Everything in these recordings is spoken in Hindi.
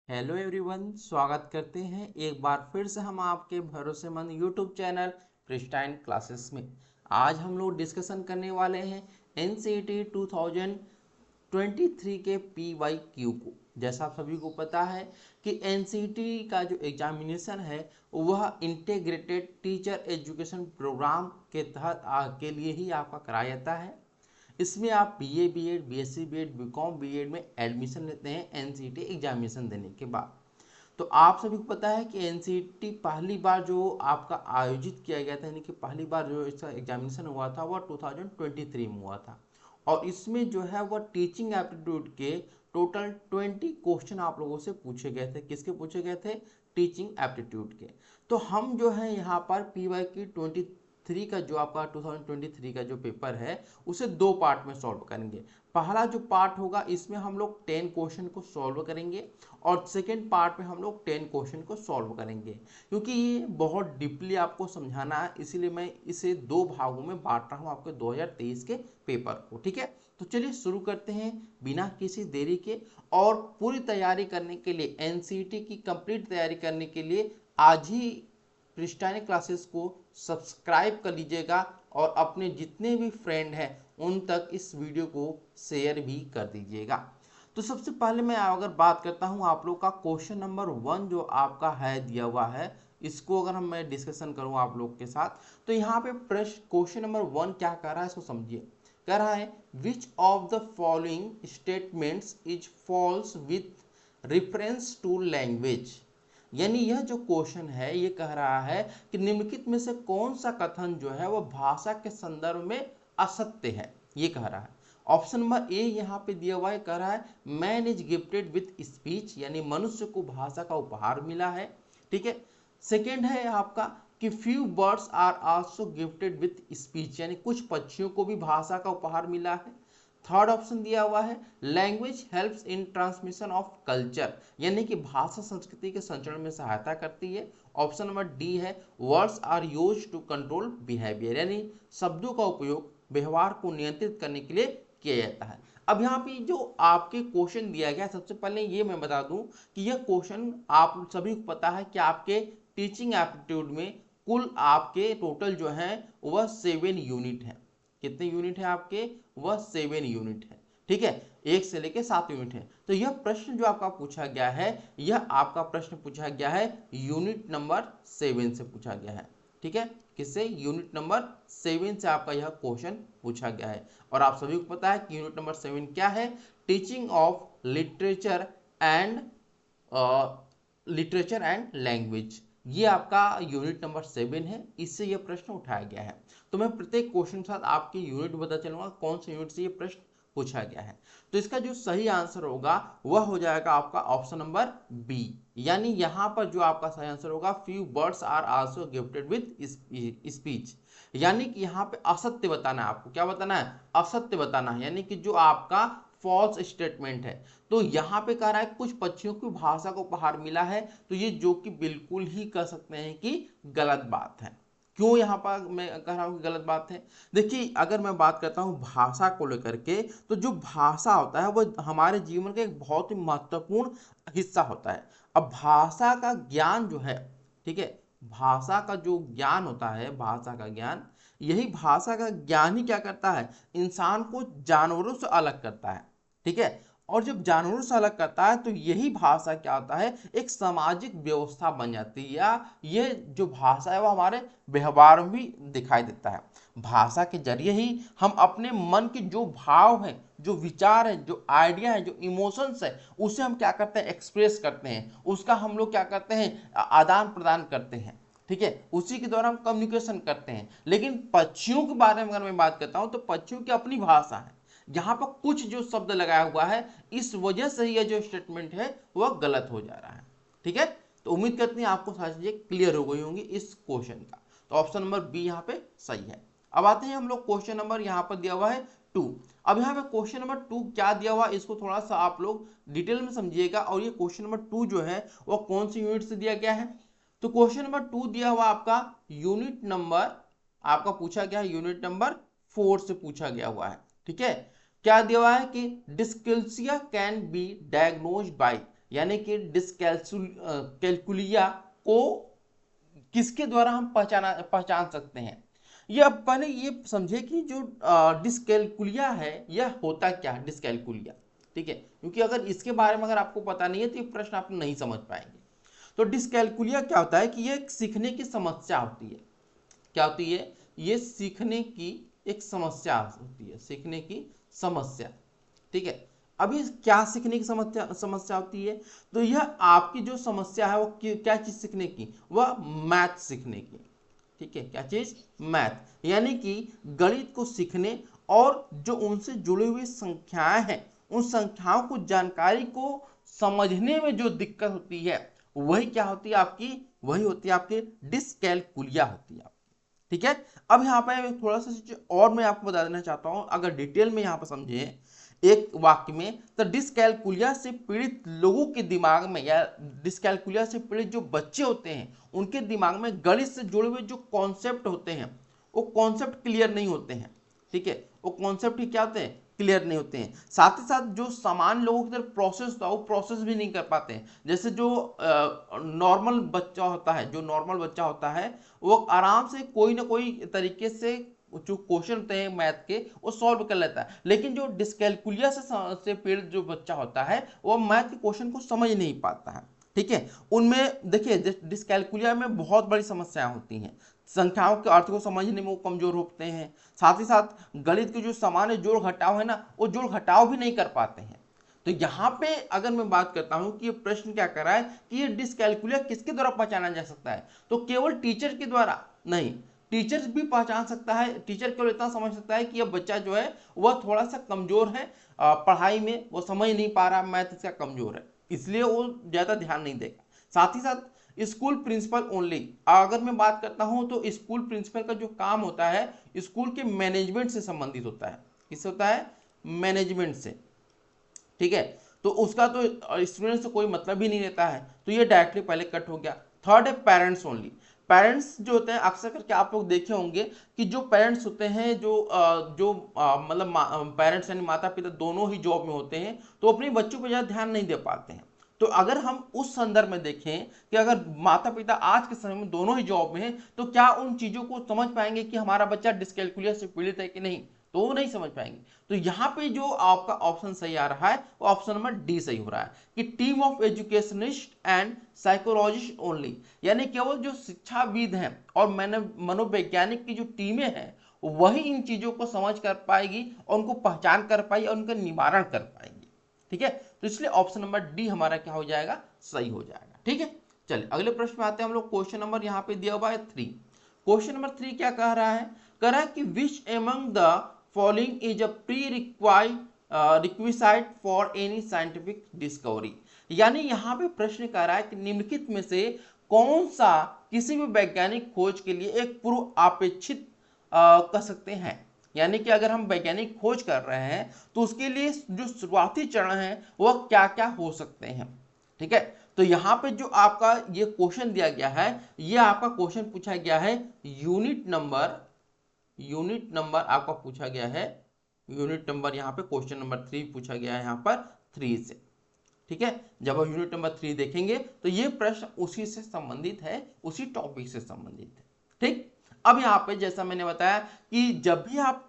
हेलो एवरीवन, स्वागत करते हैं एक बार फिर से हम आपके भरोसेमंद यूट्यूब चैनल प्रिस्टाइन क्लासेस में। आज हम लोग डिस्कशन करने वाले हैं एनसीईटी 2023 के PYQ को। जैसा आप सभी को पता है कि एनसीईटी का जो एग्जामिनेशन है वह इंटीग्रेटेड टीचर एजुकेशन प्रोग्राम के तहत के लिए ही आपका कराया जाता है। इसमें आप BA BEd BSc BEd BCom BEd में एडमिशन लेते हैं एनसीईटी एग्जामिनेशन देने के बाद। तो आप सभी को पता है कि एनसीईटी पहली बार जो आपका आयोजित किया गया था, यानी कि पहली बार जो इसका एग्जामिनेशन हुआ था वह 2023 में हुआ था। और इसमें जो है वह टीचिंग एप्टीट्यूड के टोटल 20 क्वेश्चन आप लोगों से पूछे गए थे। किसके पूछे गए थे? टीचिंग एप्टीट्यूड के। तो हम जो है यहाँ पर PYQ 23 का जो आपका 2023 का जो पेपर है उसे दो पार्ट में सॉल्व करेंगे। पहला जो पार्ट होगा इसमें हम लोग 10 क्वेश्चन को सॉल्व करेंगे और सेकेंड पार्ट में हम लोग 10 क्वेश्चन को सॉल्व करेंगे। क्योंकि ये बहुत डीपली आपको समझाना है, इसीलिए मैं इसे दो भागों में बांट रहा हूँ आपके 2023 के पेपर को। ठीक है, तो चलिए शुरू करते हैं बिना किसी देरी के। और पूरी तैयारी करने के लिए, एनसीईटी की कंप्लीट तैयारी करने के लिए आज ही प्रिस्टाइन क्लासेस को सब्सक्राइब कर लीजिएगा और अपने जितने भी फ्रेंड हैं उन तक इस वीडियो को शेयर भी कर दीजिएगा। तो सबसे पहले मैं अगर बात करता हूं आप लोग का क्वेश्चन नंबर 1 जो आपका है दिया हुआ है, इसको अगर मैं डिस्कशन करूं आप लोग के साथ, तो यहाँ पे प्रश्न क्वेश्चन नंबर 1 क्या कह रहा है इसको समझिए। कह रहा है which of the following statements is false with reference to language. यानी यह जो क्वेश्चन है ये कह रहा है कि निम्नलिखित में से कौन सा कथन जो है वह भाषा के संदर्भ में असत्य है, ये कह रहा है। ऑप्शन नंबर ए यहाँ पे दिया हुआ है, कह रहा है man is gifted with speech, यानी मनुष्य को भाषा का उपहार मिला है। ठीक है। सेकेंड है आपका कि few birds are also gifted with speech, यानी कुछ पक्षियों को भी भाषा का उपहार मिला है। थर्ड ऑप्शन दिया हुआ है language helps in transmission of culture, यानी कि भाषा संस्कृति के संचरण में सहायता करती है। ऑप्शन नंबर डी है words are used to control behaviour, यानी शब्दों का उपयोग व्यवहार को नियंत्रित करने के लिए किया जाता है। अब यहाँ पे जो आपके क्वेश्चन दिया गया, सबसे पहले ये मैं बता दूं कि यह क्वेश्चन आप सभी को पता है कि आपके टीचिंग एप्टीट्यूड में कुल आपके टोटल जो है वह 7 यूनिट है। कितने यूनिट है आपके? वह 7 यूनिट है। ठीक है, 1 से लेके 7 यूनिट है। तो यह प्रश्न जो आपका पूछा गया है, यह आपका प्रश्न पूछा गया है यूनिट नंबर 7 से पूछा गया है। ठीक है, किससे? यूनिट नंबर 7 से आपका यह क्वेश्चन पूछा गया है। और आप सभी को पता है कि यूनिट नंबर 7 क्या है? Teaching of literature and language. ये आपका यूनिट नंबर 7 है, इससे यह प्रश्न उठाया गया है। तो मैं प्रत्येक क्वेश्चन के साथ आपकी यूनिट बता चलूंगा कौन से यूनिट से ये प्रश्न पूछा गया है। तो इसका जो सही आंसर होगा वह हो जाएगा आपका ऑप्शन नंबर बी, यानी यहां पर जो आपका सही आंसर होगा few birds are also gifted with speech, यानी कि यहाँ पे असत्य बताना है आपको। क्या बताना है? असत्य बताना है, यानी कि जो आपका फॉल्स स्टेटमेंट है। तो यहाँ पे कह रहा है कुछ पक्षियों की भाषा को उपहार मिला है, तो ये जो कि बिल्कुल ही कह सकते हैं कि गलत बात है। क्यों यहाँ पर मैं कह रहा हूँ कि गलत बात है? देखिए, अगर मैं बात करता हूँ भाषा को लेकर के, तो जो भाषा होता है वो हमारे जीवन का एक बहुत ही महत्वपूर्ण हिस्सा होता है। अब भाषा का ज्ञान जो है, ठीक है, भाषा का जो ज्ञान होता है, भाषा का ज्ञान, यही भाषा का ज्ञान ही क्या करता है? इंसान को जानवरों से अलग करता है। ठीक है, और जब जानवरों से अलग करता है तो यही भाषा क्या होता है? एक सामाजिक व्यवस्था बन जाती है, या ये जो भाषा है वो हमारे व्यवहार में भी दिखाई देता है। भाषा के जरिए ही हम अपने मन के जो भाव हैं, जो विचार हैं, जो आइडिया है, जो इमोशंस है, उसे हम क्या करते हैं? एक्सप्रेस करते हैं, उसका हम लोग क्या करते हैं? आदान प्रदान करते हैं। ठीक है, उसी के द्वारा हम कम्युनिकेशन करते हैं। लेकिन पक्षियों के बारे में अगर मैं बात करता हूं तो पक्षियों की अपनी भाषा है, यहाँ पर कुछ जो शब्द लगाया हुआ है, इस वजह से यह जो स्टेटमेंट है वह गलत हो जा रहा है। ठीक है, तो उम्मीद करते हैं आपको सारी चीजें क्लियर हो गई होंगी इस क्वेश्चन का। तो ऑप्शन नंबर बी यहाँ पे सही है। अब आते हैं हम लोग क्वेश्चन नंबर यहाँ पर दिया हुआ है 2। अब यहाँ पे क्वेश्चन नंबर 2 क्या दिया हुआ है इसको थोड़ा सा आप लोग डिटेल में समझिएगा। और ये क्वेश्चन नंबर 2 जो है वह कौन सी यूनिट से दिया गया है? तो क्वेश्चन नंबर 2 दिया हुआ आपका यूनिट नंबर, आपका पूछा गया है यूनिट नंबर 4 से पूछा गया हुआ है। ठीक है, क्या दिया हुआ है कि डिस्कल्सिया कैन बी डायग्नोज्ड बाय, यानी कि डिसकैलकुलिया को किसके द्वारा हम पहचान सकते हैं। ये अब पहले ये समझे कि जो डिसकैलकुलिया है यह होता क्या है डिसकैलकुलिया, ठीक है, क्योंकि अगर इसके बारे में अगर आपको पता नहीं है तो ये प्रश्न आप नहीं समझ पाएंगे। तो डिसकैलकुलिया क्या होता है कि ये एक सीखने की समस्या होती है। क्या होती है? ये सीखने की एक समस्या होती है, सीखने की समस्या, ठीक है। अभी क्या सीखने की समस्या होती है? तो यह आपकी जो समस्या है वो क्या चीज सीखने की, वह मैथ सीखने की, ठीक है। क्या चीज? मैथ, यानी कि गणित को सीखने और जो उनसे जुड़ी हुई संख्याएं हैं उन संख्याओं को जानकारी को समझने में जो दिक्कत होती है वही क्या होती है आपकी, वही होती है आपकी डिसकैलकुलिया होती है, ठीक है। अब यहाँ पे थोड़ा सा और मैं आपको बता देना चाहता हूँ, अगर डिटेल में यहाँ पर समझे एक वाक्य में, तो डिसकैलकुलिया से पीड़ित लोगों के दिमाग में या डिसकैलकुलिया से पीड़ित जो बच्चे होते हैं उनके दिमाग में गणित से जुड़े हुए जो कॉन्सेप्ट होते हैं वो कॉन्सेप्ट क्लियर नहीं होते हैं, ठीक है। वो कॉन्सेप्ट ही क्या होते हैं? क्लियर नहीं होते हैं। साथ ही साथ जो सामान्य लोगों की तरफ प्रोसेस होता है वो प्रोसेस भी नहीं कर पाते हैं। जैसे जो नॉर्मल बच्चा होता है, जो नॉर्मल बच्चा होता है वो आराम से कोई ना कोई तरीके से जो क्वेश्चन होते हैं मैथ के वो सॉल्व कर लेता है, लेकिन जो डिसकैलकुलिया से पीड़ित जो बच्चा होता है वो मैथ के क्वेश्चन को समझ नहीं पाता है, ठीक है। उनमें देखिए डिसकैलकुलिया में बहुत बड़ी समस्याएं होती हैं, संख्याओं के अर्थ को समझने में वो कमजोर होते हैं, साथ ही साथ गणित के जो सामान्य जोड़ घटाव है ना वो जोड़ घटाव भी नहीं कर पाते हैं। तो यहाँ पे अगर मैं बात करता हूं कि ये प्रश्न क्या कर रहा है कि ये डिसकैलकुलिया किसके द्वारा पहचाना जा सकता है, तो केवल टीचर के द्वारा नहीं, टीचर भी पहचान सकता है। टीचर केवल इतना समझ सकता है कि यह बच्चा जो है वह थोड़ा सा कमजोर है पढ़ाई में, वो समझ नहीं पा रहा, मैथ इसका कमजोर है, इसलिए वो ज्यादा ध्यान नहीं देगा। साथ ही साथ स्कूल प्रिंसिपल ओनली, अगर मैं बात करता हूं तो स्कूल प्रिंसिपल का जो काम होता है स्कूल के मैनेजमेंट से संबंधित होता है। किससे होता है? मैनेजमेंट से, ठीक है। तो उसका तो स्टूडेंट से कोई मतलब ही नहीं रहता है, तो ये डायरेक्टली पहले कट हो गया। थर्ड है पेरेंट्स ओनली। पेरेंट्स जो होते हैं अक्सर करके आप लोग देखे होंगे कि जो पेरेंट्स होते हैं जो मतलब पेरेंट्स यानी माता पिता दोनों ही जॉब में होते हैं तो अपने बच्चों पर ज़्यादा ध्यान नहीं दे पाते हैं। तो अगर हम उस संदर्भ में देखें कि अगर माता पिता आज के समय में दोनों ही जॉब में हैं तो क्या उन चीज़ों को समझ पाएंगे कि हमारा बच्चा डिसकैलकुलिया से पीड़ित है कि नहीं, तो वो नहीं समझ पाएंगे। तो यहाँ पे जो आपका ऑप्शन सही आ रहा है वो ऑप्शन नंबर डी सही हो रहा है कि team of educationist and psychologist only, यानी केवल जो शिक्षाविद हैं और मनोवैज्ञानिक की जो टीमें हैं वही इन चीजों को समझ कर पाएगी और उनको पहचान कर पाएगी और उनका निवारण कर पाएगी, ठीक है। तो इसलिए ऑप्शन नंबर डी हमारा क्या हो जाएगा? सही हो जाएगा, ठीक है। चलिए अगले प्रश्न में आते हैं हम लोग। क्वेश्चन नंबर यहाँ पे दिया हुआ है 3। क्वेश्चन नंबर 3 क्या कह रहा है? कह रहा है कि which among the following is a pre requisite for any scientific discovery, यानी यहाँ पे प्रश्न कर रहा है कि निम्नलिखित में से कौन सा किसी भी वैज्ञानिक खोज के लिए एक पूर्व अपेक्षित कह सकते हैं। यानी कि अगर हम वैज्ञानिक खोज कर रहे हैं तो उसके लिए जो शुरुआती चरण है वह क्या क्या हो सकते हैं, ठीक है। तो यहाँ पे जो आपका ये क्वेश्चन दिया गया है ये आपका क्वेश्चन पूछा गया है यूनिट नंबर आपका पूछा गया है, यूनिट नंबर यहाँ पे क्वेश्चन नंबर 3 पूछा गया है यहाँ पर 3 से, ठीक है। जब हम यूनिट नंबर 3 देखेंगे तो ये प्रश्न उसी से संबंधित है, उसी टॉपिक से संबंधित है, ठीक। अब यहाँ पे जैसा मैंने बताया कि जब भी आप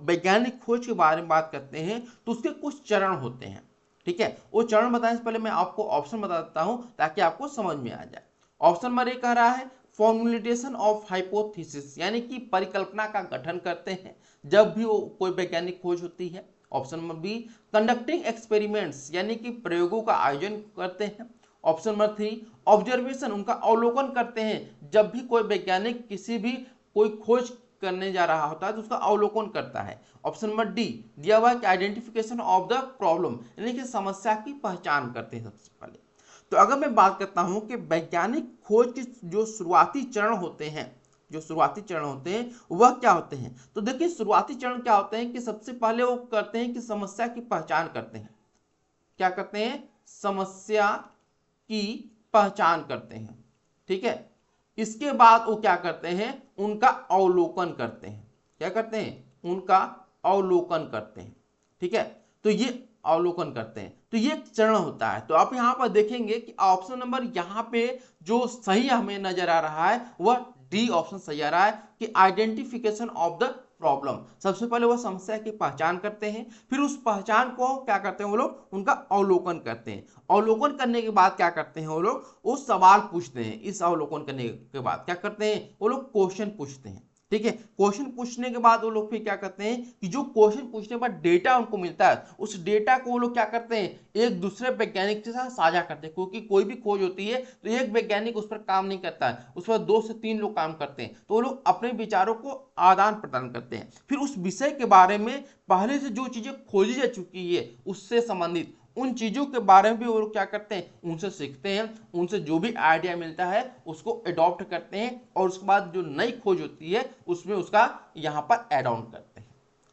वैज्ञानिक खोज के बारे में बात करते हैं तो उसके कुछ चरण होते हैं, ठीक है। वो चरण बताने से पहले मैं आपको ऑप्शन बता देता हूं ताकि आपको समझ में आ जाए। ऑप्शन नंबर 1 कह रहा है फॉर्मुलेशन ऑफ हाइपोथेसिस, यानी कि परिकल्पना का गठन करते हैं जब भी वो कोई वैज्ञानिक खोज होती है। Option number be conducting experiments, यानी कि प्रयोगों का आयोजन करते हैं। ऑप्शन नंबर 3 ऑब्जर्वेशन, उनका अवलोकन करते हैं जब भी कोई वैज्ञानिक किसी भी कोई खोज करने जा रहा होता है तो उसका अवलोकन करता है। ऑप्शन नंबर डी दिया हुआ है कि आइडेंटिफिकेशन ऑफ द प्रॉब्लम, यानी कि समस्या की पहचान करते हैं सबसे पहले। तो अगर मैं बात करता हूं कि वैज्ञानिक खोज के जो शुरुआती चरण होते हैं, जो शुरुआती चरण होते हैं वह क्या होते हैं, तो देखिए शुरुआती चरण क्या होते हैं कि सबसे पहले वो करते हैं कि समस्या की पहचान करते हैं। क्या करते हैं? समस्या की पहचान करते हैं, ठीक है। इसके बाद वो क्या करते हैं? उनका अवलोकन करते हैं। क्या करते हैं? उनका अवलोकन करते हैं, ठीक है। तो ये अवलोकन करते हैं। तो ये एक चरण होता है। तो आप यहाँ पर देखेंगे कि ऑप्शन नंबर यहाँ पे जो सही हमें नजर आ रहा है वह डी ऑप्शन सही आ रहा है कि आइडेंटिफिकेशन ऑफ द प्रॉब्लम। सबसे पहले वो समस्या की पहचान करते हैं, फिर उस पहचान को क्या करते हैं वो लोग, उनका अवलोकन करते हैं। अवलोकन करने के बाद क्या करते हैं वो लोग, वो सवाल पूछते हैं। इस अवलोकन करने के बाद क्या करते हैं वो लोग, क्वेश्चन पूछते हैं। ठीक है, क्वेश्चन पूछने के बाद वो लोग फिर क्या करते हैं कि जो क्वेश्चन पूछने के बाद डेटा उनको मिलता है, उस डेटा को वो लोग क्या करते हैं, एक दूसरे वैज्ञानिक के साथ साझा करते हैं। क्योंकि कोई भी खोज होती है तो एक वैज्ञानिक उस पर काम नहीं करता है, उस पर 2 से 3 लोग काम करते हैं। तो वो लोग अपने विचारों को आदान प्रदान करते हैं। फिर उस विषय के बारे में पहले से जो चीजें खोजी जा चुकी है उससे संबंधित उन चीजों के बारे में भी वो लोग क्या करते हैं, उनसे सीखते हैं, उनसे जो भी आइडिया मिलता है उसको अडॉप्ट करते हैं और उसके बाद जो नई खोज होती है उसमें उसका यहाँ पर एड ऑन करते हैं।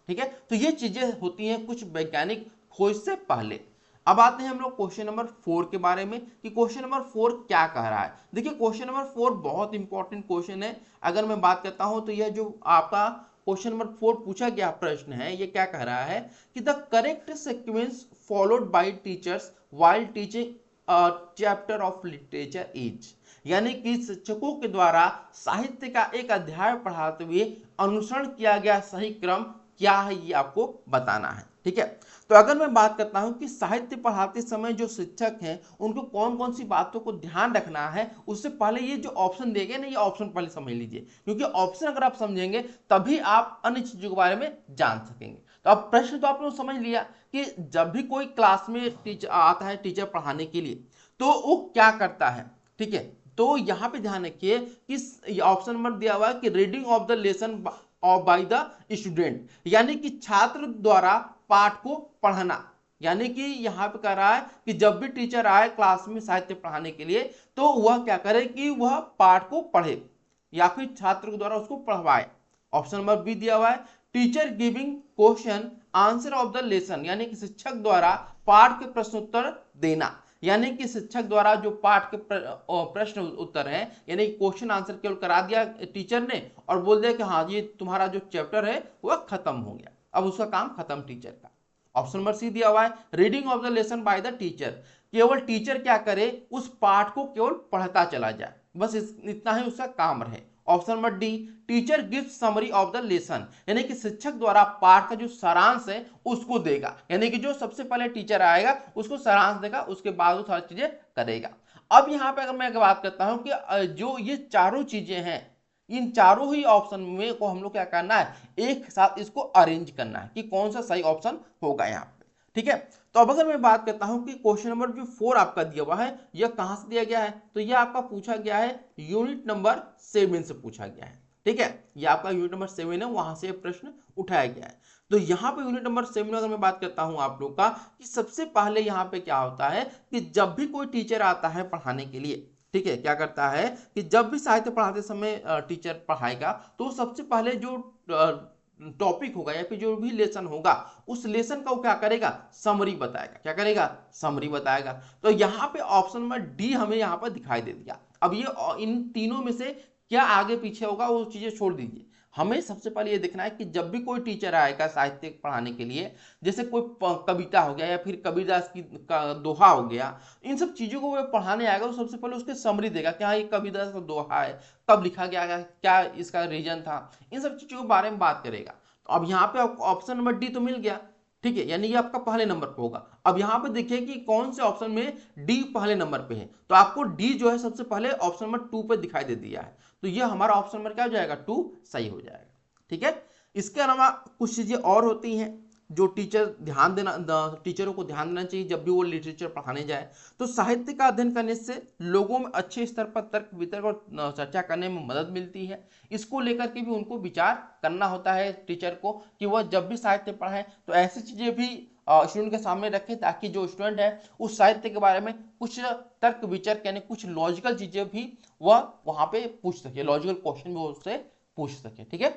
ठीक है, तो ये चीजें होती हैं कुछ वैज्ञानिक खोज से पहले। अब आते हैं हम लोग क्वेश्चन नंबर 4 के बारे में कि क्वेश्चन नंबर 4 क्या कह रहा है। देखिए क्वेश्चन नंबर 4 बहुत इंपॉर्टेंट क्वेश्चन है। अगर मैं बात करता हूं तो यह जो आपका क्वेश्चन नंबर 4 पूछा गया प्रश्न है, ये क्या कह रहा है कि the correct sequence followed by teachers while teaching a chapter of literature is, यानी कि शिक्षकों के द्वारा साहित्य का एक अध्याय पढ़ाते हुए अनुसरण किया गया सही क्रम क्या है, ये आपको बताना है। ठीक है, तो अगर मैं बात करता हूं कि साहित्य पढ़ाते समय जो शिक्षक हैं उनको कौन कौन सी बातों को ध्यान रखना है, उससे पहले ये जो ऑप्शन देंगे ना, ये ऑप्शन पहले समझ लीजिए। क्योंकि ऑप्शन अगर आप समझेंगे तभी आप अन्य चीजों के बारे में जान सकेंगे। तो अब प्रश्न तो आप लोग समझ लिया कि जब भी कोई क्लास में टीचर आता है, टीचर पढ़ाने के लिए, तो वो क्या करता है। ठीक है, तो यहाँ पे ध्यान रखिए कि ऑप्शन नंबर दिया हुआ है कि reading of the lesson by the student, यानी कि छात्र द्वारा पाठ को पढ़ना। यानी कि यहाँ पे कह रहा है कि जब भी टीचर आए क्लास में साहित्य पढ़ाने के लिए तो वह क्या करे कि वह पाठ को पढ़े या फिर छात्र के द्वारा उसको पढ़वाए। ऑप्शन नंबर बी दिया हुआ है teacher giving question answer of the lesson, यानी कि शिक्षक द्वारा पाठ के प्रश्नोत्तर देना। यानी कि शिक्षक द्वारा जो पाठ के प्रश्न उत्तर है, यानी क्वेश्चन आंसर केवल करा दिया टीचर ने और बोल दिया कि हाँ ये तुम्हारा जो चैप्टर है वह खत्म हो गया, अब उसका काम खत्म टीचर का। ऑप्शन नंबर सी दिया हुआ है reading of the lesson by the teacher, केवल टीचर क्या करे उस पाठ को केवल पढ़ता चला जाए, बस इतना ही उसका काम रहे। Option number D teacher gives summary of the lesson, यानी कि शिक्षक द्वारा पाठ का जो सारांश है उसको देगा। यानी कि जो सबसे पहले टीचर आएगा उसको सारांश देगा, उसके बाद वो सारी चीजें करेगा। अब यहाँ पे अगर मैं बात करता हूं कि जो ये चारों चीजें हैं, इन चारों ही ऑप्शन में को हम लोग क्या करना है, एक साथ इसको अरेंज करना है कि कौन सा सही ऑप्शन होगा यहाँ पे। ठीक है, तो अब अगर मैं बात करता हूं कि क्वेश्चन नंबर जो 4 आपका दिया हुआ है यह कहां से दिया गया है, तो यह आपका पूछा गया है यूनिट नंबर 7 से पूछा गया है। ठीक है, यह आपका यूनिट नंबर 7 है, वहां से प्रश्न उठाया गया है। तो यहाँ पे यूनिट नंबर 7 में अगर मैं बात करता हूं आप लोग का कि सबसे पहले यहाँ पे क्या होता है कि जब भी कोई टीचर आता है पढ़ाने के लिए, ठीक है, क्या करता है कि जब भी साहित्य पढ़ाते समय टीचर पढ़ाएगा तो सबसे पहले जो टॉपिक होगा या फिर जो भी लेसन होगा उस लेसन का वो क्या करेगा, समरी बताएगा। क्या करेगा, समरी बताएगा। तो यहाँ पे ऑप्शन नंबर डी हमें यहाँ पर दिखाई दे दिया। अब ये इन तीनों में से क्या आगे पीछे होगा वो चीजें छोड़ दीजिए, हमें सबसे पहले ये देखना है कि जब भी कोई टीचर आएगा साहित्य पढ़ाने के लिए, जैसे कोई कविता हो गया या फिर कबीरदास की दोहा हो गया, इन सब चीजों को वो पढ़ाने आएगा तो सबसे पहले उसके समरी देगा कि हाँ ये कबीरदास का दोहा है, कब लिखा गया है, क्या इसका रीजन था, इन सब चीजों के बारे में बात करेगा। तो अब यहाँ पे ऑप्शन नंबर डी तो मिल गया। ठीक है, यानी ये आपका पहले नंबर पे होगा। अब यहाँ पे देखिए कि कौन से ऑप्शन में डी पहले नंबर पे है, तो आपको डी जो है सबसे पहले ऑप्शन नंबर 2 पे दिखाई दे दिया है, तो ये हमारा ऑप्शन नंबर क्या हो जाएगा, 2 सही हो जाएगा। ठीक है, इसके अलावा कुछ चीजें और होती हैं जो टीचरों को ध्यान देना चाहिए जब भी वो लिटरेचर पढ़ाने जाए। तो साहित्य का अध्ययन करने से लोगों में अच्छे स्तर पर तर्क वितर्क और चर्चा करने में मदद मिलती है। इसको लेकर के भी उनको विचार करना होता है टीचर को कि वह जब भी साहित्य पढ़ाए तो ऐसी चीजें भी स्टूडेंट के सामने रखें ताकि जो स्टूडेंट है उस साहित्य के बारे में कुछ तर्क वितर्क यानी कुछ लॉजिकल चीजें भी वह वहां पे पूछ सके, लॉजिकल क्वेश्चन भी उससे पूछ सके। ठीक है,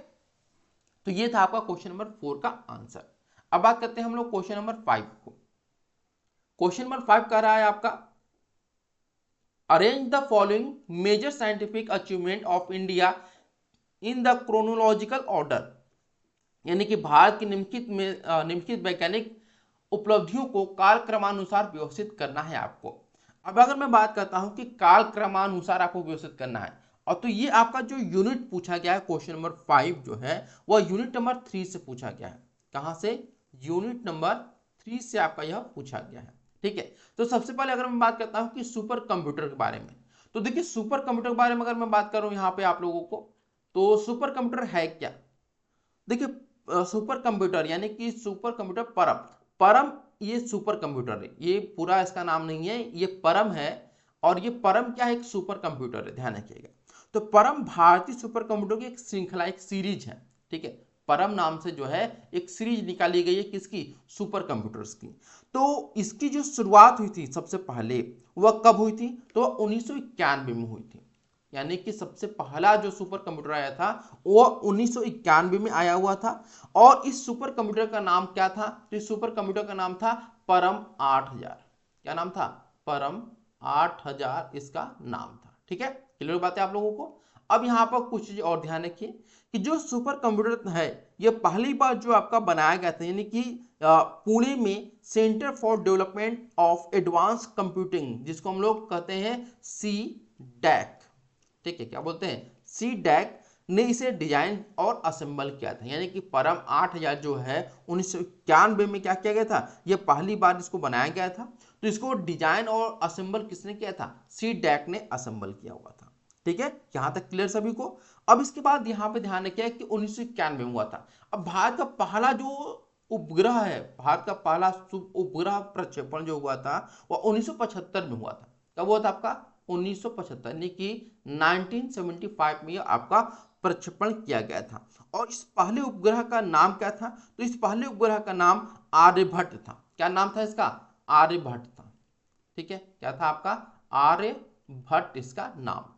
तो ये था आपका क्वेश्चन नंबर 4 का आंसर। अब बात करते हैं हम लोग क्वेश्चन नंबर 5 को। क्वेश्चन नंबर 5 कह रहा है आपका arrange the following major scientific achievement of India in the chronological order, यानी कि भारत की निम्नलिखित वैज्ञानिक उपलब्धियों को कालक्रमानुसार व्यवस्थित करना है आपको। अब अगर मैं बात करता हूं कि कालक्रमानुसार आपको व्यवस्थित करना है, और तो ये आपका जो यूनिट पूछा गया है क्वेश्चन नंबर 5 जो है वह यूनिट नंबर 3 से पूछा गया है। कहां से? यूनिट नंबर 3 से आपका यह पूछा गया है। ठीक है, तो सबसे पहले अगर मैं बात करता हूं कि सुपर कंप्यूटर के बारे में, तो देखिए सुपर कंप्यूटर के बारे में अगर मैं बात करूं यहाँ पे आप लोगों को, तो सुपर कंप्यूटर है क्या? देखिए सुपर कंप्यूटर यानी कि सुपर कंप्यूटर परम, परम ये सुपर कंप्यूटर है, ये पूरा इसका नाम नहीं है, ये परम है। और ये परम क्या है? एक सुपर कंप्यूटर है, ध्यान रखिएगा। तो परम भारतीय सुपर कंप्यूटर की एक श्रृंखला, एक सीरीज है। ठीक है, परम नाम से जो है एक सीरीज निकाली गई है, किसकी? सुपर कंप्यूटर्स की। तो इसकी जो शुरुआत हुई थी सबसे पहले, वह कब हुई थी? तो 1991 में हुई थी। यानी कि सबसे पहला जो सुपर कंप्यूटर आया था वो 1991 में आया हुआ था। और इस सुपर कंप्यूटर का नाम क्या था? तो इस सुपर कंप्यूटर का नाम था परम 8000। क्या नाम था? परम 8000 इसका नाम था। ठीक है, क्लियर बात है आप लोगों को। अब यहाँ पर कुछ चीज और ध्यान रखिए कि जो सुपर कंप्यूटर है ये पहली बार जो आपका बनाया गया था, यानी कि पुणे में centre for development of advance computing, जिसको हम लोग कहते हैं सी डैक। ठीक है, क्या बोलते हैं? सी डैक ने इसे डिजाइन और असेंबल किया था। यानी कि परम 8000 जो है 1991 में क्या किया गया था? यह पहली बार इसको बनाया गया था। तो इसको डिजाइन और असेंबल किसने किया था? सी डैक ने असेंबल किया हुआ था। ठीक है, यहां तक क्लियर सभी को। अब इसके बाद यहां पे ध्यान रखिए कि 1991 में हुआ था। अब भारत का पहला जो उपग्रह है, भारत का पहला उपग्रह प्रक्षेपण जो हुआ था वह 1975 में हुआ था। कब हुआ था आपका? 1975, यानी कि 1975 में आपका प्रक्षेपण किया गया था। और इस पहले उपग्रह का नाम क्या था? तो इस पहले उपग्रह का नाम आर्यभट्ट था। क्या नाम था इसका? आर्यभट्ट था। ठीक है, क्या था आपका? आर्यभट्ट इसका नाम था।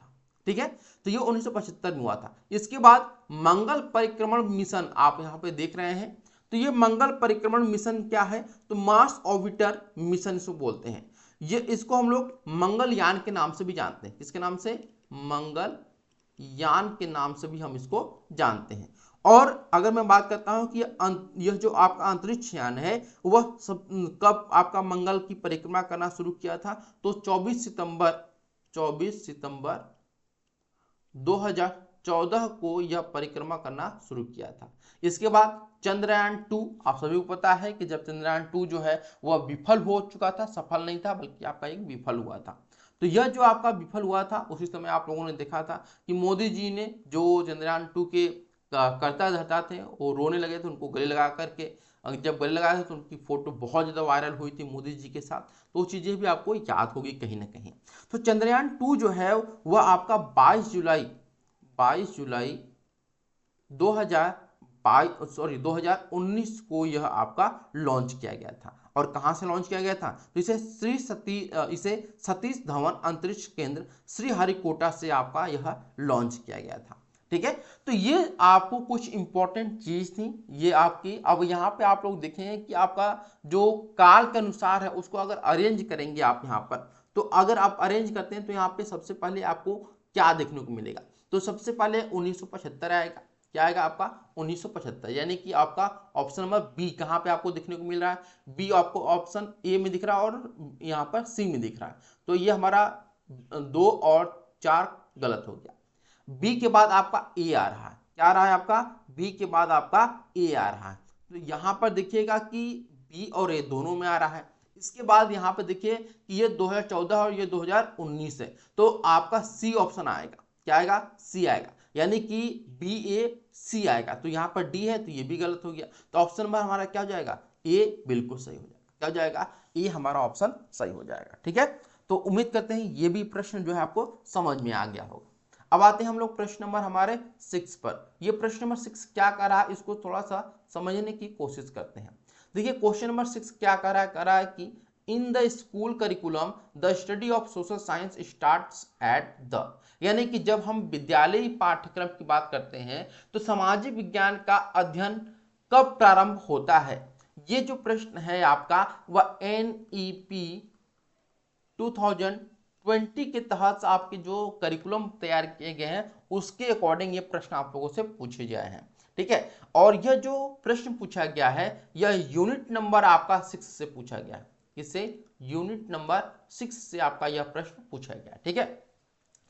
ठीक है, तो ये 1975 में हुआ था। इसके बाद मंगल परिक्रमण मिशन आप यहाँ पे देख रहे हैं। तो ये मंगल परिक्रमण मिशन क्या है? तो मार्स ऑर्बिटर मिशन इसको बोलते हैं। ये इसको हम लोग मंगलयान के नाम से भी जानते हैं। किसके नाम से? मंगलयान के नाम से भी हम इसको जानते हैं। और अगर मैं बात करता हूं कि यह जो आपका अंतरिक्ष यान है वह कब आपका मंगल की परिक्रमा करना शुरू किया था? तो 24 सितंबर 2014 को यह परिक्रमा करना शुरू किया था। इसके बाद चंद्रयान 2, आप सभी को पता है कि जब चंद्रयान 2 जो है वह विफल हो चुका था, सफल नहीं था बल्कि आपका एक विफल हुआ था। तो यह जो आपका विफल हुआ था उसी समय आप लोगों ने देखा था कि मोदी जी ने जो चंद्रयान 2 के कर्ता धर्ता थे वो रोने लगे थे, उनको गले लगा करके, जब गले लगाया था तो उनकी फोटो बहुत ज़्यादा वायरल हुई थी मोदी जी के साथ। तो वो चीज़ें भी आपको याद होगी कहीं ना कहीं। तो चंद्रयान 2 जो है वह आपका 22 जुलाई 2019 को यह आपका लॉन्च किया गया था। और कहां से लॉन्च किया गया था? तो इसे सतीश धवन अंतरिक्ष केंद्र श्रीहरिकोटा से आपका यह लॉन्च किया गया था। ठीक है, तो ये आपको कुछ इंपॉर्टेंट चीज थी ये आपकी। अब यहाँ पे आप लोग देखेंगे कि आपका जो काल के अनुसार है उसको अगर अरेंज करेंगे आप यहाँ पर, तो अगर आप अरेंज करते हैं तो यहाँ पे सबसे पहले आपको क्या देखने को मिलेगा? तो सबसे पहले 1975 आएगा। क्या आएगा आपका? 1975, यानी कि आपका ऑप्शन नंबर बी कहाँ पे आपको देखने को मिल रहा है? बी आपको ऑप्शन ए में दिख रहा है और यहाँ पर सी में दिख रहा है। तो ये हमारा 2 और 4 गलत हो गया। बी के बाद आपका ए आ रहा है। क्या आ रहा है आपका? बी के बाद आपका ए आ रहा है। तो यहाँ पर देखिएगा कि बी और ए दोनों में आ रहा है। इसके बाद यहाँ पे देखिए कि ये 2014 और ये 2019 है, तो आपका सी ऑप्शन आएगा। क्या आएगा? सी आएगा, यानी कि बी ए सी आएगा। तो यहाँ पर डी है तो ये भी गलत हो गया। तो ऑप्शन नंबर हमारा क्या हो जाएगा? ए बिल्कुल सही हो जाएगा। क्या हो जाएगा? ए हमारा ऑप्शन सही हो जाएगा। ठीक है, तो उम्मीद करते हैं ये भी प्रश्न जो है आपको समझ में आ गया होगा। अब आते हैं हम लोग प्रश्न नंबर हमारे 6 पर। ये प्रश्न नंबर 6 क्या कर रहा है इसको थोड़ा सा समझने की कोशिश करते हैं। देखिए क्वेश्चन नंबर 6 क्या कर रहा है कि in the school curriculum the study of social science starts at the, यानी कि जब हम विद्यालयी पाठ्यक्रम की बात करते हैं तो सामाजिक विज्ञान का अध्ययन कब प्रारंभ होता है? ये जो प्रश्न है आपका वह NEP 2020 के तहत आपके जो करिकुलम तैयार किए गए हैं उसके अकॉर्डिंग ये प्रश्न आप लोगों से पूछे गए हैं। ठीक है। और यह जो प्रश्न पूछा गया है यह यूनिट नंबर आपका 6 से पूछा गया है। इससे यूनिट नंबर 6 से आपका यह प्रश्न पूछा गया है, ठीक है।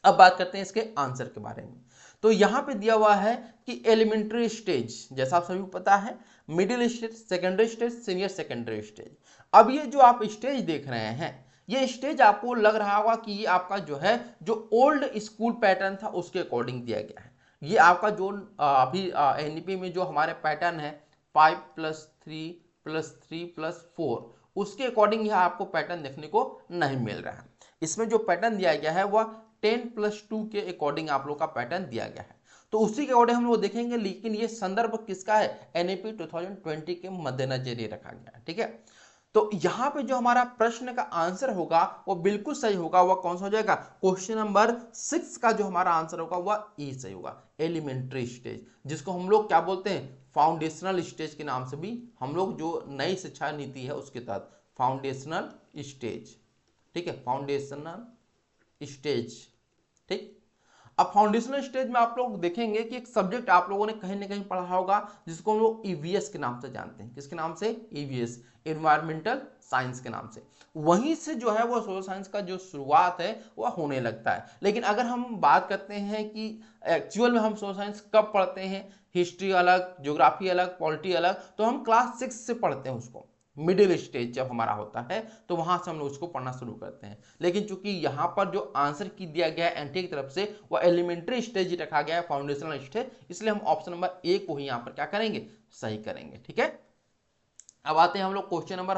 अब बात करते हैं इसके आंसर के बारे में। तो यहां पे दिया हुआ है कि एलिमेंट्री स्टेज, जैसा आप सभी को पता है, middle stage, secondary stage, senior secondary stage. अब ये जो आप स्टेज देख रहे हैं, ये स्टेज आपको लग रहा होगा कि ये आपका जो है जो ओल्ड स्कूल पैटर्न था उसके अकॉर्डिंग दिया गया है। ये आपका जो अभी एनईपी में जो हमारे पैटर्न है 5+3+3+4 उसके अकॉर्डिंग यह आपको पैटर्न देखने को नहीं मिल रहा है। इसमें जो पैटर्न दिया गया है वह 10+2 के अकॉर्डिंग आप लोग का पैटर्न दिया गया है। तो उसी के अकॉर्डिंग हम लोग देखेंगे, लेकिन ये संदर्भ किसका है, एनईपी 2020 के मद्देनजर ये रखा गया है, ठीक है। तो यहाँ पे जो हमारा प्रश्न का आंसर होगा वो बिल्कुल सही होगा। वह कौन सा हो जाएगा, क्वेश्चन नंबर 6 का जो हमारा आंसर होगा वह ई सही होगा, एलिमेंट्री स्टेज, जिसको हम लोग क्या बोलते हैं, फाउंडेशनल स्टेज के नाम से भी हम लोग जो नई शिक्षा नीति है उसके तहत फाउंडेशनल स्टेज, ठीक है, फाउंडेशनल स्टेज, ठीक। अब फाउंडेशनल स्टेज में आप लोग देखेंगे कि एक सब्जेक्ट आप लोगों ने कहीं ना कहीं पढ़ा होगा जिसको हम लोग ईवीएस के नाम से जानते हैं। किसके नाम से, ईवीएस, एनवायरमेंटल साइंस के नाम से। वहीं से जो है वो सोशल साइंस का जो शुरुआत है वह होने लगता है। लेकिन अगर हम बात करते हैं कि एक्चुअल में हम सोशल साइंस कब पढ़ते हैं, हिस्ट्री अलग, ज्योग्राफी अलग, पॉलिटी अलग, तो हम क्लास 6 से पढ़ते हैं उसको। मिडिल स्टेज जब हमारा होता है तो वहां से हम लोग उसको पढ़ना शुरू करते हैं। लेकिन चूंकि यहाँ पर जो आंसर की दिया गया है एनटीए की तरफ से वह एलिमेंट्री स्टेज रखा गया है, फाउंडेशनल स्टेज, इसलिए हम ऑप्शन नंबर ए को ही यहाँ पर क्या करेंगे, सही करेंगे, ठीक है। अब आते हैं हम लोग क्वेश्चन नंबर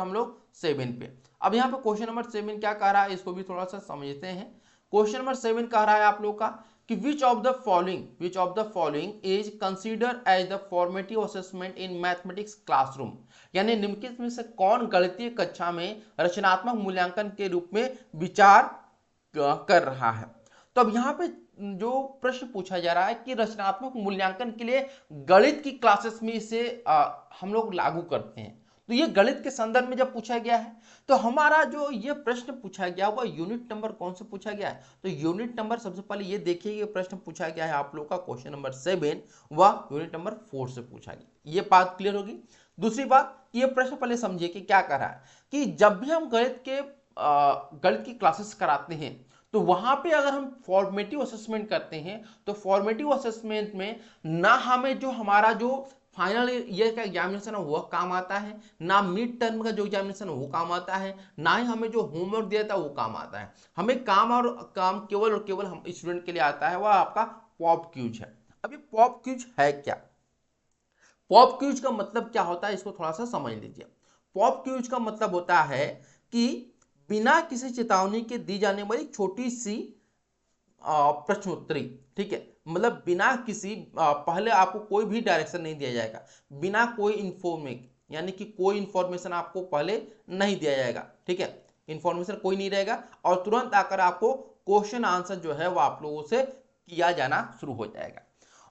7 पे। अब यहाँ पे क्वेश्चन नंबर 7 क्या कह रहा है, इसको भी थोड़ा सा समझते हैं। क्वेश्चन नंबर 7 कह रहा है आप लोग का कि which of the following is considered as the formative assessment in mathematics classroom, यानी निम्नलिखित में से कौन गणितीय कक्षा में रचनात्मक मूल्यांकन के रूप में विचार कर रहा है। तो अब यहाँ पे जो प्रश्न पूछा जा रहा है कि रचनात्मक मूल्यांकन के लिए गणित की क्लासेस में इसे हम लोग लागू करते हैं। तो ये गणित के संदर्भ में जब पूछा गया है तो हमारा जो ये प्रश्न पूछा गया वह यूनिट नंबर कौन से पूछा गया है, तो यूनिट नंबर सबसे पहले ये देखिए ये प्रश्न पूछा गया है आप लोग का क्वेश्चन नंबर 7 वह यूनिट नंबर 4 से पूछा गया। ये बात क्लियर होगी। दूसरी बात, ये प्रश्न पहले समझिए कि क्या कर रहा है कि जब भी हम गणित की क्लासेस कराते हैं तो वहां पे अगर हम फॉर्मेटिव असेसमेंट करते हैं तो फॉर्मेटिव असेसमेंट में ना हमें जो हमारा जो फाइनल ईयर का एग्जामिनेशन है वह काम आता है, ना मिड टर्म का जो एग्जामिनेशन है वो काम आता है, ना ही हमें जो होमवर्क दिया था वो काम आता है। हमें काम केवल और केवल हम स्टूडेंट के लिए आता है, वह आपका पॉप क्यूज है। अब ये पॉप क्यूज है क्या, पॉप क्यूज का मतलब क्या होता है इसको थोड़ा सा समझ लीजिए। पॉप क्यूज का मतलब होता है कि बिना किसी चेतावनी के दी जाने वाली छोटी सी प्रश्नोत्तरी, ठीक है, मतलब बिना किसी पहले आपको कोई भी डायरेक्शन नहीं दिया जाएगा, बिना कोई यानी कि कोई इंफॉर्मेशन आपको पहले नहीं दिया जाएगा, ठीक है, इंफॉर्मेशन कोई नहीं रहेगा और तुरंत आकर आपको क्वेश्चन आंसर जो है वो आप लोगों से किया जाना शुरू हो जाएगा।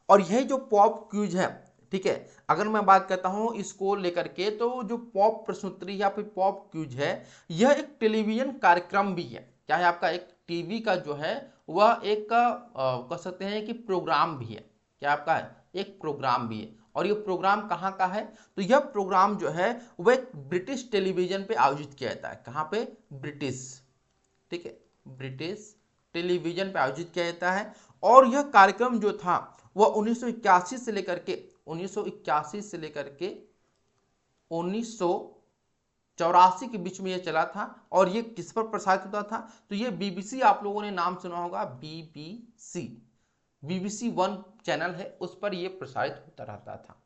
और यही जो पॉप क्यूज है, ठीक है, अगर मैं बात करता हूं इसको लेकर के तो जो पॉप प्रश्नोत्तरी या फिर पॉप क्यूज है यह एक टेलीविजन कार्यक्रम भी है, चाहे आपका एक टीवी का जो है वह एक कह सकते हैं कि प्रोग्राम भी है, क्या आपका है, एक प्रोग्राम भी है। और ये प्रोग्राम कहाँ का है, तो यह प्रोग्राम जो है वह एक ब्रिटिश टेलीविजन पे आयोजित किया जाता है। कहाँ पे, ब्रिटिश, ठीक है, ब्रिटिश टेलीविजन पे आयोजित किया जाता है। और यह कार्यक्रम जो था वह 1981 से लेकर के 1984 के बीच में यह चला था। और ये किस पर प्रसारित होता था, तो ये बीबीसी, आप लोगों ने नाम सुना होगा, बीबीसी 1 चैनल है, उस पर यह प्रसारित होता रहता था,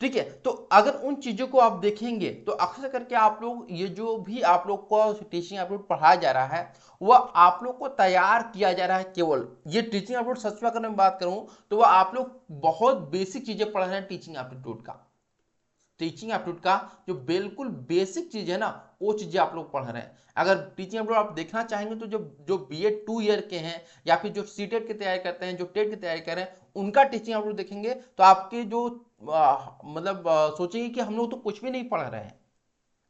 ठीक है। तो अगर उन चीजों को आप देखेंगे तो अक्सर करके आप लोग ये जो भी आप लोग को टीचिंग एप्टीट्यूड पढ़ाया जा रहा है वह आप लोग को तैयार किया जा रहा है। केवल ये टीचिंग एप्टीट्यूड सच में अगर मैं बात करूं तो वह आप लोग बहुत बेसिक चीजें पढ़ रहे हैं। टीचिंग एप्टीट्यूड का जो बिल्कुल बेसिक चीज है ना वो चीजें आप लोग पढ़ रहे हैं। अगर टीचिंग एप्टीट्यूड आप देखना चाहेंगे तो जो बीएड 2 ईयर के हैं या फिर जो सीटेट की तैयारी करते हैं, जो टेट की तैयारी कर रहे हैं, उनका टीचिंग एप्टीट्यूड देखेंगे तो आपके जो सोचेंगे कि हम लोग तो कुछ भी नहीं पढ़ रहे हैं,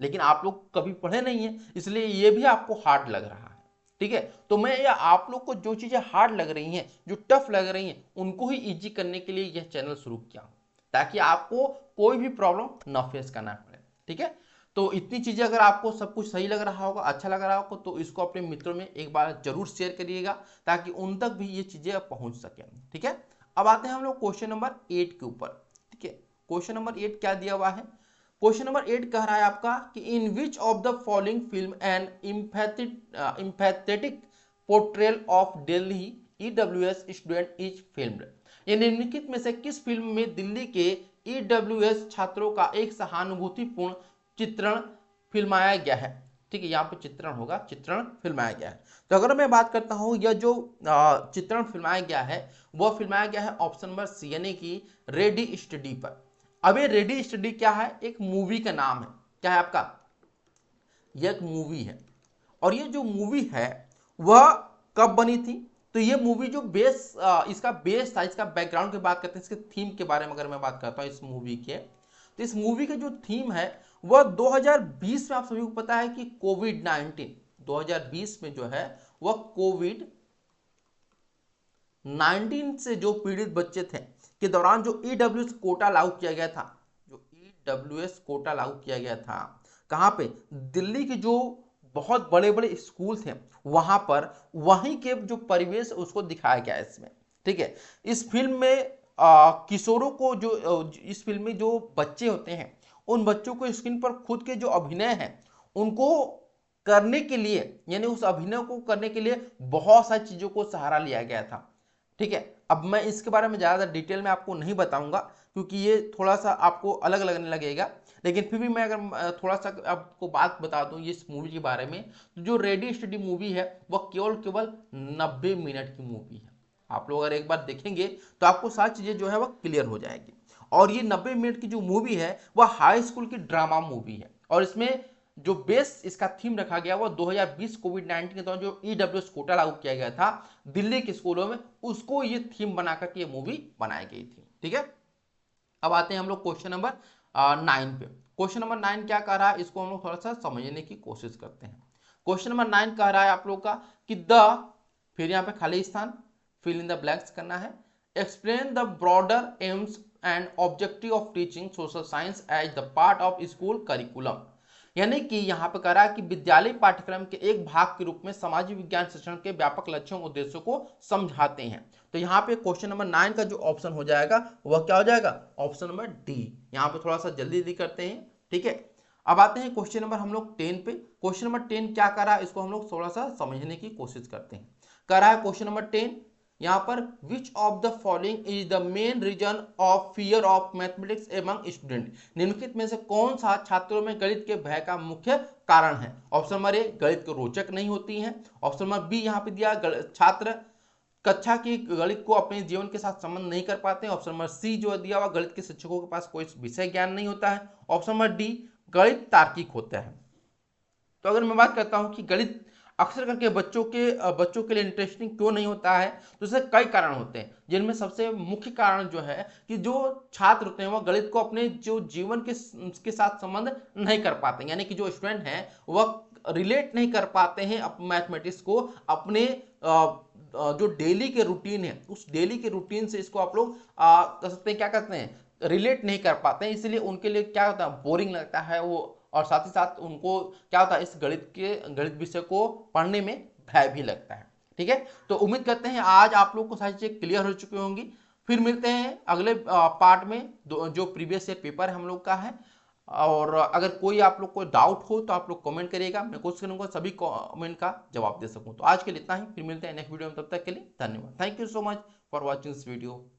लेकिन आप लोग कभी पढ़े नहीं है इसलिए ये भी आपको हार्ड लग रहा है, ठीक है। तो मैं ये आप लोग को जो चीजें हार्ड लग रही हैं, जो टफ लग रही हैं, उनको ही इजी करने के लिए यह चैनल शुरू किया हूं। ताकि आपको कोई भी प्रॉब्लम ना फेस करना पड़े। ठीक है, तो इतनी चीजें अगर आपको सब कुछ सही लग रहा होगा, अच्छा लग रहा होगा, तो इसको अपने मित्रों में एक बार जरूर शेयर करिएगा ताकि उन तक भी ये चीजें पहुंच सके। ठीक है, अब आते हैं हम लोग क्वेश्चन नंबर 8 के ऊपर। ठीक है, क्वेश्चन नंबर 8 क्या दिया हुआ है? क्वेश्चन नंबर 8 कह रहा है आपका कि in which of the following film and empathetic portrayal of Delhi EWS student is filmed. ये निम्नलिखित में से किस फिल्म में दिल्ली के ईडब्ल्यूएस छात्रों का एक सहानुभूतिपूर्ण चित्रण फिल्माया गया है? ठीक है, यहाँ पे चित्रण होगा, चित्रण फिल्माया गया है। तो अगर मैं बात करता हूँ यह जो चित्रण फिल्माया गया है वह फिल्माया गया है ऑप्शन नंबर सी यानी कि रेडी स्टडी पर। अब ये रेडी स्टडी क्या है? एक मूवी का नाम है। क्या है आपका? यह एक मूवी है, और ये जो मूवी है वह कब बनी थी? तो ये मूवी जो इसका बेस था, इसका बैकग्राउंड की बात करते हैं, इसके थीम के बारे में अगर मैं बात करता हूँ इस मूवी के, तो इस मूवी का जो थीम है वह 2020 में, आप सभी को पता है कि कोविड-19 2020 में जो है वह कोविड-19 से जो पीड़ित बच्चे थे के दौरान जो ईडब्ल्यूएस कोटा लागू किया गया था, जो ईडब्ल्यूएस कोटा लागू किया गया था, कहां पे? दिल्ली के जो बहुत बड़े बड़े स्कूल थे वहां पर, वहीं के जो परिवेश उसको दिखाया गया है इसमें। ठीक है, इस फिल्म में किशोरों को जो इस फिल्म में जो बच्चे होते हैं उन बच्चों को स्क्रीन पर खुद के जो अभिनय है उनको करने के लिए, यानी उस अभिनय को करने के लिए बहुत सारी चीजों को सहारा लिया गया था। ठीक है, अब मैं इसके बारे में ज्यादा डिटेल में आपको नहीं बताऊंगा क्योंकि ये थोड़ा सा आपको अलग लगने लगेगा, लेकिन फिर भी मैं अगर थोड़ा सा आपको बात बता दूं इस मूवी के बारे में, तो जो रेडी स्टडी मूवी है वह केवल 90 मिनट की मूवी है। आप लोग अगर एक बार देखेंगे तो आपको सारी चीजें जो है वह क्लियर हो जाएगी। और ये 90 मिनट की जो मूवी है वह हाई स्कूल की ड्रामा मूवी है, और इसमें जो बेस इसका थीम रखा गया वो 2020 कोविड-19 के दौरान जो ईडब्ल्यूएस कोटा लागू किया गया था दिल्ली के स्कूलों में, उसको ये थीम बनाकर के ये मूवी बनाई गई थी। ठीक है, अब आते हैं हम लोग क्वेश्चन नंबर 9 पे। क्वेश्चन नंबर 9 क्या कह रहा है, इसको हम लोग थोड़ा सा समझने की कोशिश करते हैं। क्वेश्चन नंबर 9 कह रहा है आप लोग का कि फिर यहाँ पे खाली स्थान, फिल इन द ब्लैंक्स करना है। Explain the broader aims and objective of teaching social science as the part of school curriculum. यानी कि यहाँ पे कह रहा है कि विद्यालय पाठ्यक्रम के एक भाग के रूप में सामाजिक विज्ञान शिक्षण के व्यापक लक्ष्यों और उद्देश्यों को समझाते हैं। तो यहाँ पे क्वेश्चन नंबर 9 का जो ऑप्शन हो जाएगा वह क्या हो जाएगा? Option number D. यहाँ पे थोड़ा सा जल्दी जल्दी करते हैं। ठीक है, अब आते हैं क्वेश्चन नंबर हम लोग 10 पे। क्वेश्चन नंबर 10 क्या कर रहा है, इसको हम लोग थोड़ा सा समझने की कोशिश करते हैं। कर रहा है क्वेश्चन नंबर 10 यहाँ पर, which of the following is the main reason of fear of mathematics among student. निम्नलिखित में से कौन सा छात्रों में गणित के भय का मुख्य कारण है? ऑप्शन नंबर ए, गणित को रोचक नहीं होती है। ऑप्शन नंबर बी यहाँ पे दिया, छात्र कक्षा की गणित को अपने जीवन के साथ संबंध नहीं कर पाते हैं। ऑप्शन नंबर सी जो दिया हुआ, गणित के शिक्षकों के पास कोई विषय ज्ञान नहीं होता है। ऑप्शन नंबर डी, गणित तार्किक होता है। तो अगर मैं बात करता हूं कि गणित अक्सर करके बच्चों के लिए इंटरेस्टिंग क्यों नहीं होता है, तो इसके कई कारण होते हैं, जिनमें सबसे मुख्य कारण जो है कि जो छात्र होते हैं वह गणित को अपने जो जीवन के साथ संबंध नहीं कर पाते हैं। यानी कि जो स्टूडेंट हैं वह रिलेट नहीं कर पाते हैं मैथमेटिक्स को अपने जो डेली के रूटीन है, उस डेली के रूटीन से इसको आप लोग कह सकते हैं, क्या कहते हैं, रिलेट नहीं कर पाते हैं। इसलिए उनके लिए क्या होता है, बोरिंग लगता है वो, और साथ ही साथ उनको क्या होता है, इस गणित विषय को पढ़ने में भय भी लगता है। ठीक है, तो उम्मीद करते हैं आज आप लोग को सारी चीजें क्लियर हो चुकी होंगी। फिर मिलते हैं अगले पार्ट में, जो प्रीवियस ईयर पेपर हम लोग का है। और अगर कोई आप लोग को डाउट हो तो आप लोग कमेंट करिएगा, मैं कोशिश करूंगा सभी कमेंट का जवाब दे सकूं। तो आज के लिए इतना ही, फिर मिलते हैं नेक्स्ट वीडियो में, तब तक के लिए धन्यवाद। Thank you so much for watching this video.